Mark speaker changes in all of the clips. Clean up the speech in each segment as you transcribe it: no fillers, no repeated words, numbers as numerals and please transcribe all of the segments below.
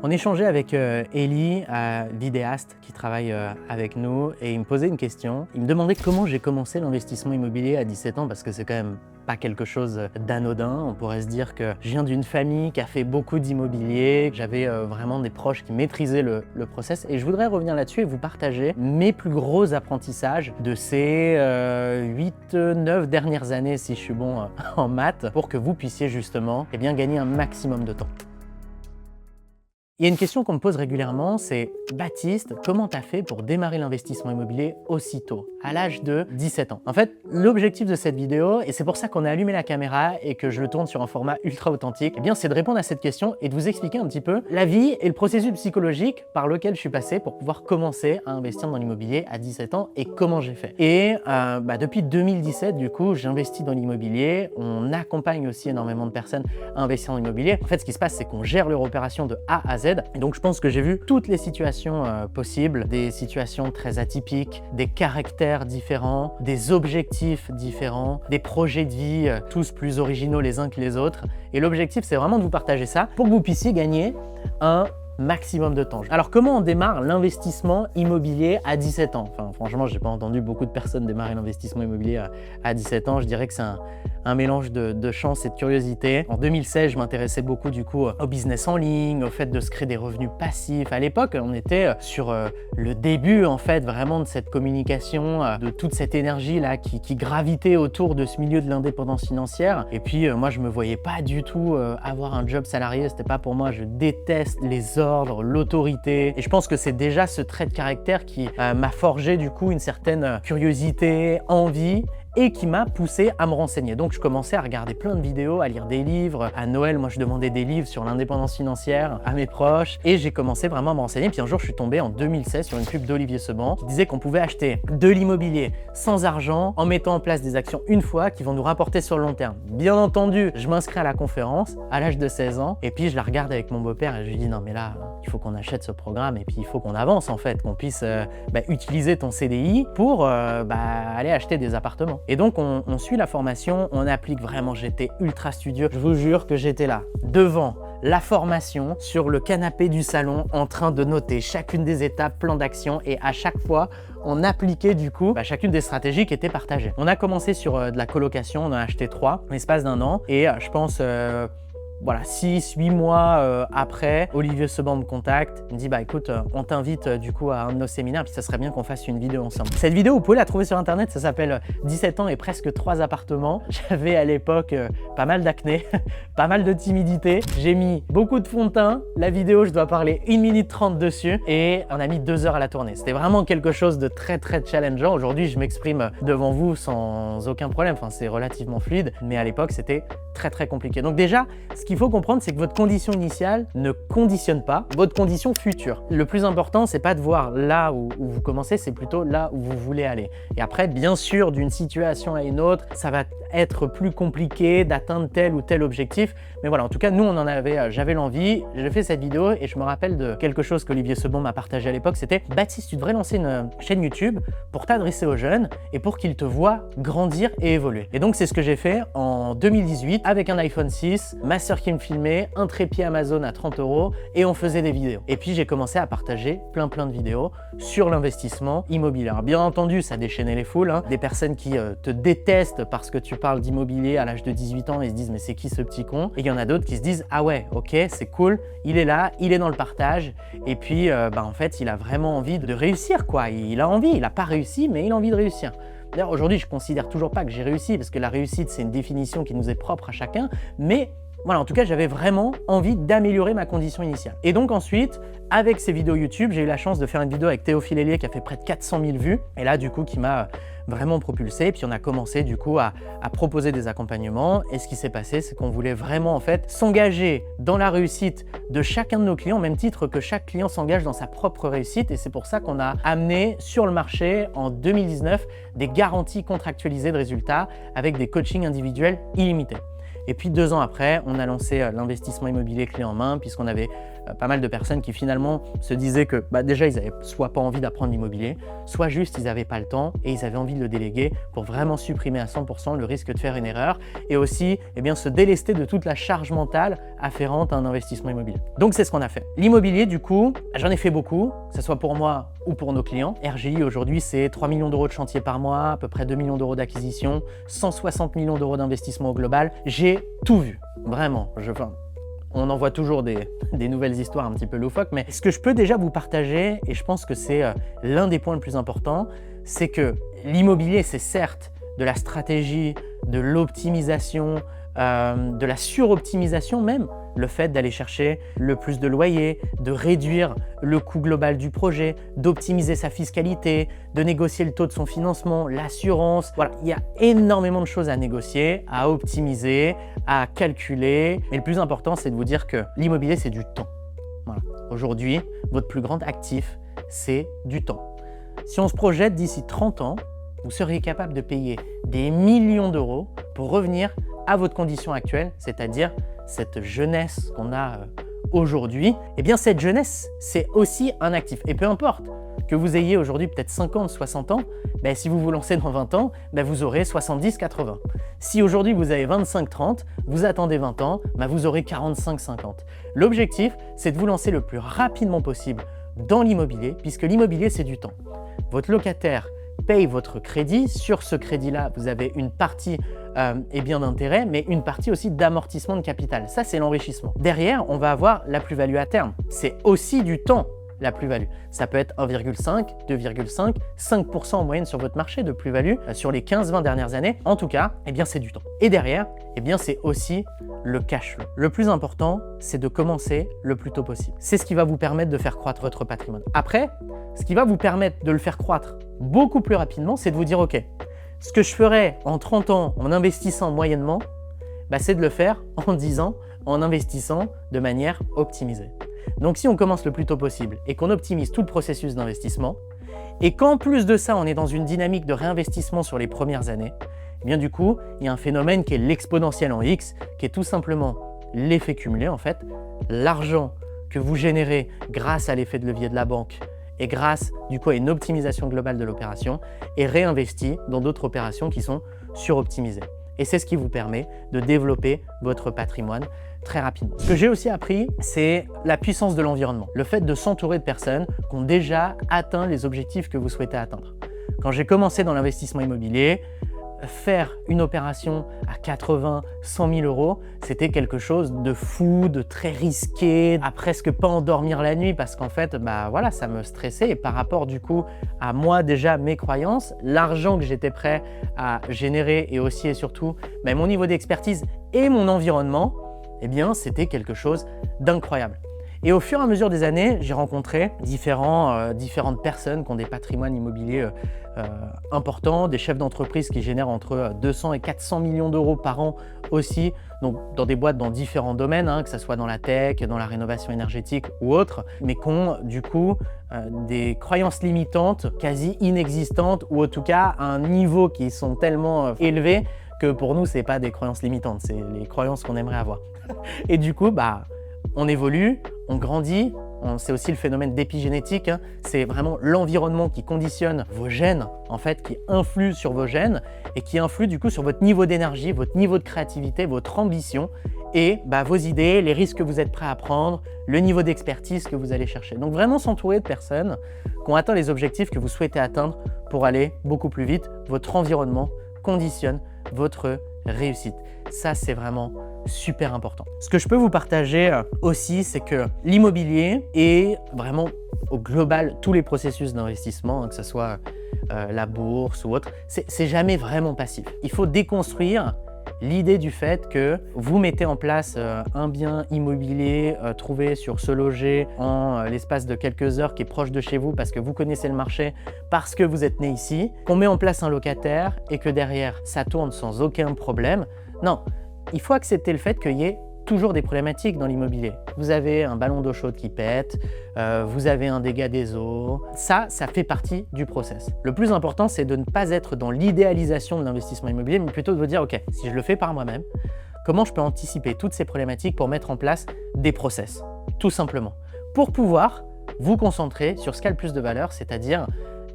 Speaker 1: On échangeait avec Eli, vidéaste qui travaille avec nous, et il me posait une question. Il me demandait comment j'ai commencé l'investissement immobilier à 17 ans, parce que c'est quand même pas quelque chose d'anodin. On pourrait se dire que je viens d'une famille qui a fait beaucoup d'immobilier, j'avais vraiment des proches qui maîtrisaient le process, et je voudrais revenir là-dessus et vous partager mes plus gros apprentissages de ces 8-9 dernières années, si je suis bon en maths, pour que vous puissiez justement gagner un maximum de temps. Il y a une question qu'on me pose régulièrement, c'est « Baptiste, comment t'as fait pour démarrer l'investissement immobilier aussitôt, à l'âge de 17 ans ?» En fait, l'objectif de cette vidéo, et c'est pour ça qu'on a allumé la caméra et que je le tourne sur un format ultra authentique, c'est de répondre à cette question et de vous expliquer un petit peu la vie et le processus psychologique par lequel je suis passé pour pouvoir commencer à investir dans l'immobilier à 17 ans et comment j'ai fait. Et depuis 2017, du coup, j'investis dans l'immobilier. On accompagne aussi énormément de personnes à investir dans l'immobilier. En fait, ce qui se passe, c'est qu'on gère leur opération de A à Z. Et donc je pense que j'ai vu toutes les situations possibles, des situations très atypiques, des caractères différents, des objectifs différents, des projets de vie tous plus originaux les uns que les autres. Et l'objectif, c'est vraiment de vous partager ça pour que vous puissiez gagner un maximum de temps. Alors comment on démarre l'investissement immobilier à 17 ans? Enfin franchement, j'ai pas entendu beaucoup de personnes démarrer l'investissement immobilier à 17 ans. Je dirais que c'est un mélange de chance et de curiosité. En 2016, je m'intéressais beaucoup du coup au business en ligne, au fait de se créer des revenus passifs. À l'époque, on était sur le début en fait vraiment de cette communication, de toute cette énergie là qui gravitait autour de ce milieu de l'indépendance financière. Et puis moi, je me voyais pas du tout avoir un job salarié. C'était pas pour moi. Je déteste les ordres, l'autorité. Et je pense que c'est déjà ce trait de caractère qui m'a forgé du coup une certaine curiosité, envie, et qui m'a poussé à me renseigner. Donc je commençais à regarder plein de vidéos, à lire des livres. À Noël, moi je demandais des livres sur l'indépendance financière à mes proches, et j'ai commencé vraiment à me renseigner. Puis un jour, je suis tombé en 2016 sur une pub d'Olivier Seban qui disait qu'on pouvait acheter de l'immobilier sans argent en mettant en place des actions une fois qui vont nous rapporter sur le long terme. Bien entendu, je m'inscris à la conférence à l'âge de 16 ans, et puis je la regarde avec mon beau-père et je lui dis non mais là, il faut qu'on achète ce programme, et puis il faut qu'on avance en fait, qu'on puisse utiliser ton CDI pour aller acheter des appartements. Et donc on suit la formation, on applique vraiment, j'étais ultra studieux. Je vous jure que j'étais là, devant la formation, sur le canapé du salon, en train de noter chacune des étapes, plan d'action, et à chaque fois, on appliquait du coup chacune des stratégies qui étaient partagées. On a commencé sur de la colocation, on a acheté 3 en l'espace d'un an, et je pense 6-8 mois après, Olivier Seban me contacte, il me dit écoute, on t'invite du coup à un de nos séminaires, puis ça serait bien qu'on fasse une vidéo ensemble. Cette vidéo, vous pouvez la trouver sur internet, ça s'appelle 17 ans et presque 3 appartements. J'avais à l'époque pas mal d'acné, pas mal de timidité, j'ai mis beaucoup de fond de teint. La vidéo, je dois parler 1 minute 30 dessus, et on a mis 2 heures à la tourner. C'était vraiment quelque chose de très très challengeant. Aujourd'hui, je m'exprime devant vous sans aucun problème, c'est relativement fluide, mais à l'époque, c'était très très compliqué. Donc déjà, ce qu'il faut comprendre, c'est que votre condition initiale ne conditionne pas votre condition future. Le plus important, c'est pas de voir là où vous commencez, c'est plutôt là où vous voulez aller. Et après, bien sûr, d'une situation à une autre, ça va être plus compliqué d'atteindre tel ou tel objectif. Mais voilà, en tout cas, nous, j'avais l'envie, j'ai fait cette vidéo, et je me rappelle de quelque chose qu'Olivier Seban m'a partagé à l'époque, c'était « Baptiste, tu devrais lancer une chaîne YouTube pour t'adresser aux jeunes et pour qu'ils te voient grandir et évoluer. » Et donc, c'est ce que j'ai fait en 2018 avec un iPhone 6, ma sœur qui me filmait, un trépied Amazon à 30 €, et on faisait des vidéos. Et puis, j'ai commencé à partager plein de vidéos sur l'investissement immobilier. Alors, bien entendu, ça déchaînait les foules, des personnes qui te détestent parce que tu parles d'immobilier à l'âge de 18 ans et se disent « mais c'est qui ce petit con ?» Et il y en a d'autres qui se disent « ah ouais, ok, c'est cool, il est là, il est dans le partage, et puis en fait, il a vraiment envie de réussir quoi. Il a envie, il n'a pas réussi, mais il a envie de réussir. » D'ailleurs, aujourd'hui, je ne considère toujours pas que j'ai réussi, parce que la réussite, c'est une définition qui nous est propre à chacun, mais voilà, en tout cas, j'avais vraiment envie d'améliorer ma condition initiale. Et donc ensuite, avec ces vidéos YouTube, j'ai eu la chance de faire une vidéo avec Théophile Hélier qui a fait près de 400 000 vues, et là, du coup, qui m'a vraiment propulsé. Et puis on a commencé du coup à proposer des accompagnements, et ce qui s'est passé, c'est qu'on voulait vraiment en fait s'engager dans la réussite de chacun de nos clients, au même titre que chaque client s'engage dans sa propre réussite. Et c'est pour ça qu'on a amené sur le marché en 2019 des garanties contractualisées de résultats avec des coachings individuels illimités. Et puis 2 ans après, on a lancé l'investissement immobilier clé en main, puisqu'on avait pas mal de personnes qui finalement se disaient que déjà ils n'avaient soit pas envie d'apprendre l'immobilier, soit juste ils n'avaient pas le temps et ils avaient envie de le déléguer pour vraiment supprimer à 100% le risque de faire une erreur et aussi se délester de toute la charge mentale afférente à un investissement immobilier. Donc c'est ce qu'on a fait. L'immobilier du coup, j'en ai fait beaucoup, que ce soit pour moi ou pour nos clients. RGI aujourd'hui c'est 3 millions d'euros de chantier par mois, à peu près 2 millions d'euros d'acquisition, 160 millions d'euros d'investissement au global. J'ai tout vu, vraiment. On en voit toujours des nouvelles histoires un petit peu loufoques, mais ce que je peux déjà vous partager, et je pense que c'est l'un des points les plus importants, c'est que l'immobilier, c'est certes de la stratégie, de l'optimisation, de la suroptimisation même, le fait d'aller chercher le plus de loyers, de réduire le coût global du projet, d'optimiser sa fiscalité, de négocier le taux de son financement, l'assurance. Voilà, il y a énormément de choses à négocier, à optimiser, à calculer. Mais le plus important, c'est de vous dire que l'immobilier, c'est du temps. Voilà. Aujourd'hui, votre plus grand actif, c'est du temps. Si on se projette d'ici 30 ans, vous seriez capable de payer des millions d'euros pour revenir à votre condition actuelle, c'est-à-dire cette jeunesse qu'on a aujourd'hui. Eh bien, cette jeunesse, c'est aussi un actif. Et peu importe que vous ayez aujourd'hui peut-être 50, 60 ans, si vous vous lancez dans 20 ans, vous aurez 70, 80. Si aujourd'hui vous avez 25, 30, vous attendez 20 ans, vous aurez 45, 50. L'objectif, c'est de vous lancer le plus rapidement possible dans l'immobilier, puisque l'immobilier, c'est du temps. Votre locataire paye votre crédit. Sur ce crédit-là, vous avez une partie d'intérêt, mais une partie aussi d'amortissement de capital. Ça, c'est l'enrichissement. Derrière, on va avoir la plus-value à terme. C'est aussi du temps, la plus-value. Ça peut être 1,5, 2,5, 5% en moyenne sur votre marché de plus-value sur les 15-20 dernières années. En tout cas, c'est du temps. Et derrière, c'est aussi le cash flow. Le plus important, c'est de commencer le plus tôt possible. C'est ce qui va vous permettre de faire croître votre patrimoine. Après, ce qui va vous permettre de le faire croître beaucoup plus rapidement, c'est de vous dire, OK, ce que je ferais en 30 ans en investissant moyennement, c'est de le faire en 10 ans en investissant de manière optimisée. Donc si on commence le plus tôt possible et qu'on optimise tout le processus d'investissement, et qu'en plus de ça, on est dans une dynamique de réinvestissement sur les premières années, du coup, il y a un phénomène qui est l'exponentielle en X, qui est tout simplement l'effet cumulé en fait, l'argent que vous générez grâce à l'effet de levier de la banque et grâce du coup à une optimisation globale de l'opération est réinvesti dans d'autres opérations qui sont suroptimisées. Et c'est ce qui vous permet de développer votre patrimoine très rapidement. Ce que j'ai aussi appris, c'est la puissance de l'environnement. Le fait de s'entourer de personnes qui ont déjà atteint les objectifs que vous souhaitez atteindre. Quand j'ai commencé dans l'investissement immobilier, faire une opération à 80, 100 000 euros, c'était quelque chose de fou, de très risqué, à presque pas endormir la nuit parce qu'en fait, ça me stressait et par rapport du coup à moi déjà, mes croyances, l'argent que j'étais prêt à générer et aussi et surtout mon niveau d'expertise et mon environnement, c'était quelque chose d'incroyable. Et au fur et à mesure des années, j'ai rencontré différentes personnes qui ont des patrimoines immobiliers importants, des chefs d'entreprise qui génèrent entre 200 et 400 millions d'euros par an aussi, donc dans des boîtes dans différents domaines, que ce soit dans la tech, dans la rénovation énergétique ou autre, mais qui ont du coup des croyances limitantes quasi inexistantes ou en tout cas à un niveau qui sont tellement élevés que pour nous, c'est pas des croyances limitantes, c'est les croyances qu'on aimerait avoir. Et du coup, on évolue, on grandit, c'est aussi le phénomène d'épigénétique, c'est vraiment l'environnement qui conditionne vos gènes, en fait, qui influe sur vos gènes et qui influe du coup sur votre niveau d'énergie, votre niveau de créativité, votre ambition et vos idées, les risques que vous êtes prêt à prendre, le niveau d'expertise que vous allez chercher. Donc vraiment s'entourer de personnes qui ont atteint les objectifs que vous souhaitez atteindre pour aller beaucoup plus vite. Votre environnement conditionne votre réussite. Ça, c'est vraiment super important. Ce que je peux vous partager aussi, c'est que l'immobilier est vraiment au global, tous les processus d'investissement, que ce soit la bourse ou autre, c'est jamais vraiment passif. Il faut déconstruire l'idée du fait que vous mettez en place un bien immobilier trouvé sur Se Loger en l'espace de quelques heures qui est proche de chez vous parce que vous connaissez le marché, parce que vous êtes né ici, qu'on met en place un locataire et que derrière ça tourne sans aucun problème. Non, il faut accepter le fait qu'il y ait toujours des problématiques dans l'immobilier. Vous avez un ballon d'eau chaude qui pète, vous avez un dégât des eaux. Ça fait partie du process. Le plus important, c'est de ne pas être dans l'idéalisation de l'investissement immobilier, mais plutôt de vous dire, OK, si je le fais par moi-même, comment je peux anticiper toutes ces problématiques pour mettre en place des process? tout simplement, pour pouvoir vous concentrer sur ce qui a le plus de valeur, c'est-à-dire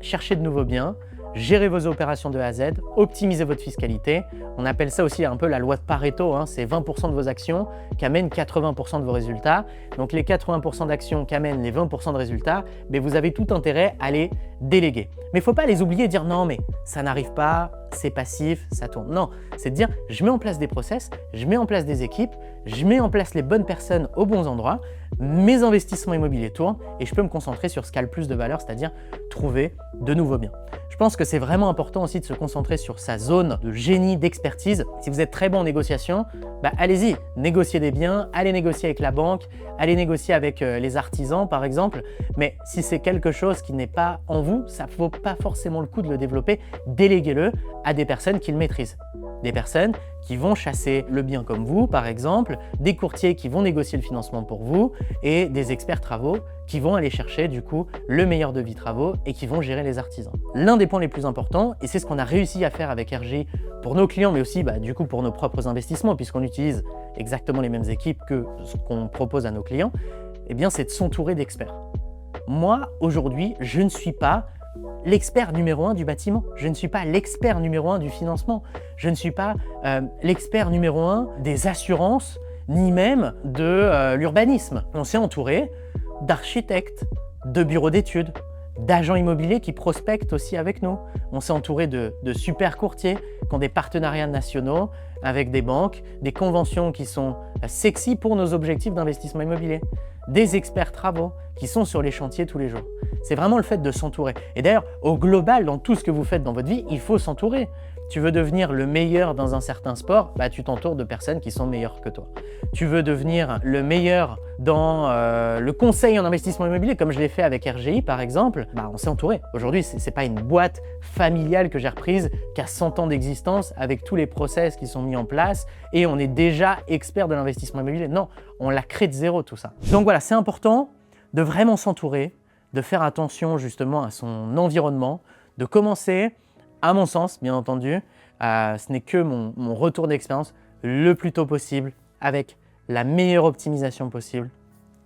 Speaker 1: chercher de nouveaux biens, gérer vos opérations de A à Z, optimiser votre fiscalité. On appelle ça aussi un peu la loi de Pareto, hein. C'est 20% de vos actions qui amènent 80% de vos résultats. Donc les 80% d'actions qui amènent les 20% de résultats, mais vous avez tout intérêt à les déléguer. Mais il ne faut pas les oublier et dire non mais ça n'arrive pas, c'est passif, ça tourne. Non, c'est de dire je mets en place des process, je mets en place des équipes, je mets en place les bonnes personnes aux bons endroits, mes investissements immobiliers tournent et je peux me concentrer sur ce qui a le plus de valeur, c'est-à-dire trouver de nouveaux biens. Je pense que c'est vraiment important aussi de se concentrer sur sa zone de génie, d'expertise. Si vous êtes très bon en négociation, allez-y, négociez des biens, allez négocier avec la banque, allez négocier avec les artisans par exemple. Mais si c'est quelque chose qui n'est pas en vous, ça ne vaut pas forcément le coup de le développer. Déléguez-le à des personnes qui le maîtrisent. Des personnes qui vont chasser le bien comme vous, par exemple, des courtiers qui vont négocier le financement pour vous et des experts travaux qui vont aller chercher du coup le meilleur devis travaux et qui vont gérer les artisans. L'un des points les plus importants, et c'est ce qu'on a réussi à faire avec RGI pour nos clients, mais aussi du coup pour nos propres investissements, puisqu'on utilise exactement les mêmes équipes que ce qu'on propose à nos clients, eh bien c'est de s'entourer d'experts. Moi, aujourd'hui, je ne suis pas l'expert numéro 1 du bâtiment. Je ne suis pas l'expert numéro 1 du financement. Je ne suis pas l'expert numéro 1 des assurances, ni même de l'urbanisme. On s'est entouré d'architectes, de bureaux d'études, d'agents immobiliers qui prospectent aussi avec nous. On s'est entouré de super courtiers qui ont des partenariats nationaux avec des banques, des conventions qui sont sexy pour nos objectifs d'investissement immobilier, des experts travaux qui sont sur les chantiers tous les jours. C'est vraiment le fait de s'entourer. Et d'ailleurs, au global, dans tout ce que vous faites dans votre vie, il faut s'entourer. Tu veux devenir le meilleur dans un certain sport, tu t'entoures de personnes qui sont meilleures que toi. Tu veux devenir le meilleur dans le conseil en investissement immobilier, comme je l'ai fait avec RGI par exemple, on s'est entouré. Aujourd'hui, ce n'est pas une boîte familiale que j'ai reprise qui a 100 ans d'existence avec tous les process qui sont mis en place et on est déjà expert de l'investissement immobilier. Non, on l'a créé de zéro tout ça. Donc voilà, c'est important de vraiment s'entourer, de faire attention justement à son environnement, de commencer, à mon sens, bien entendu, ce n'est que mon retour d'expérience, le plus tôt possible, avec la meilleure optimisation possible,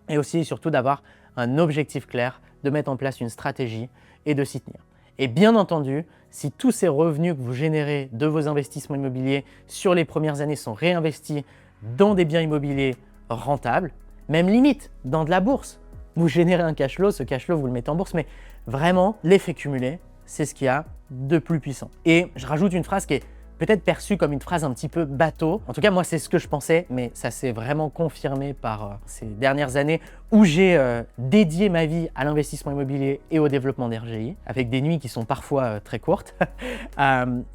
Speaker 1: et aussi surtout d'avoir un objectif clair, de mettre en place une stratégie et de s'y tenir. Et bien entendu, si tous ces revenus que vous générez de vos investissements immobiliers sur les premières années sont réinvestis dans des biens immobiliers rentables, même limite dans de la bourse, vous générez un cash flow, ce cash flow vous le mettez en bourse, mais vraiment l'effet cumulé, c'est ce qu'il y a de plus puissant. Et je rajoute une phrase qui est peut-être perçue comme une phrase un petit peu bateau. En tout cas, moi, c'est ce que je pensais, mais ça s'est vraiment confirmé par ces dernières années où j'ai dédié ma vie à l'investissement immobilier et au développement d'RGI, avec des nuits qui sont parfois très courtes.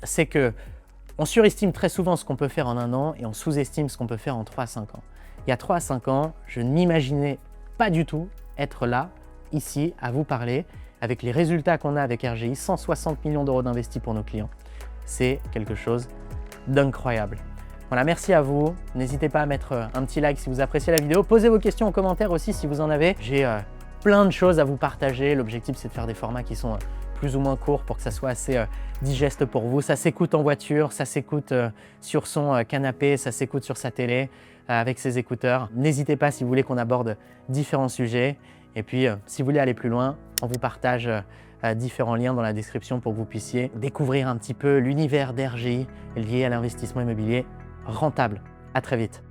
Speaker 1: C'est que on surestime très souvent ce qu'on peut faire en 1 an et on sous-estime ce qu'on peut faire en 3 à 5 ans. Il y a 3 à 5 ans, je ne m'imaginais pas du tout être là, ici, à vous parler, avec les résultats qu'on a avec RGI, 160 millions d'euros d'investis pour nos clients. C'est quelque chose d'incroyable. Voilà, merci à vous. N'hésitez pas à mettre un petit like si vous appréciez la vidéo. Posez vos questions en commentaire aussi si vous en avez. J'ai plein de choses à vous partager. L'objectif, c'est de faire des formats qui sont plus ou moins courts pour que ça soit assez digeste pour vous. Ça s'écoute en voiture, ça s'écoute sur son canapé, ça s'écoute sur sa télé avec ses écouteurs. N'hésitez pas si vous voulez qu'on aborde différents sujets. Et puis, si vous voulez aller plus loin, on vous partage différents liens dans la description pour que vous puissiez découvrir un petit peu l'univers d'RGI lié à l'investissement immobilier rentable. À très vite.